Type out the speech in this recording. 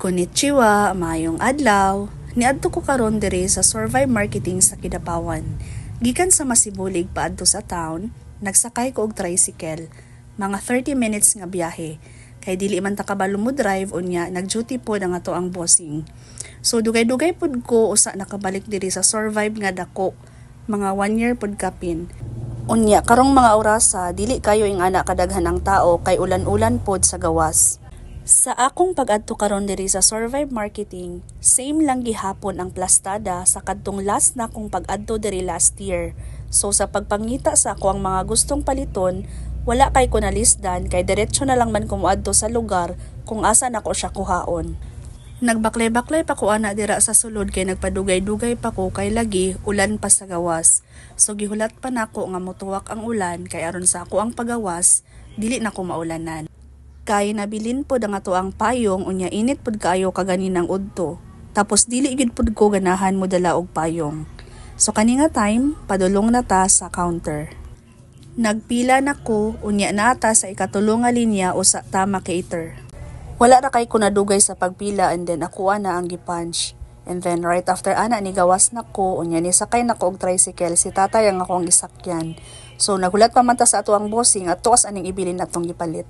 Konnichiwa, maayong adlaw. Niadto ko karon diri sa Survive Marketing sa Kidapawan. Gikan sa Masibulig paadto sa town, nagsakay ko og tricycle. Mga 30 minutes nga biyahe. Kay dili man ta kabalo mo drive unya, nag-duty pod ang ato ang bossing. So dugay-dugay pod ko usa nakabalik diri sa Survive nga dako. Mga 1 year pod kapin. Unya karong mga orasa dili kayo ing ana kadaghan ang tao kay ulan-ulan pod sa gawas. Sa akong pag-adto karon diri sa Survive Marketing, same lang gihapon ang plastada sa kadtong last na akong pag-adto diri last year. So sa pagpangita sa ako ang mga gustong paliton, wala kay ko nalisdan kay diretso na lang man ko moadto sa lugar kung asa nako siya kuhaon. Nagbaklay-baklay pa ko ana dira sa sulod kay nagpadugay-dugay pa ko kay lagi ulan pa sa gawas. So gihulat pa nako nga motuwak ang ulan kay aron sa ako ang pagawas, dili na ko maulanan. Kay nabilin pod ang ato ang payong unya init pod kaayo kaganinang udto. Tapos dili gid pod ko ganahan mo dala og payong. So kani nga time padulong na ta sa counter. Nagpila na ko unya na ta sa ikatulong nga linya usa ta ma-cater. Wala ra kay ko nadugay sa pagpila and then ako na ang gipunch. And then right after ana ni gawas na ko unya ni sakay na ko og tricycle si tatay ang akong gisakyan. So nagulat pa man ta sa ato ang bossing at tuwas aning ibilin atong gipalit.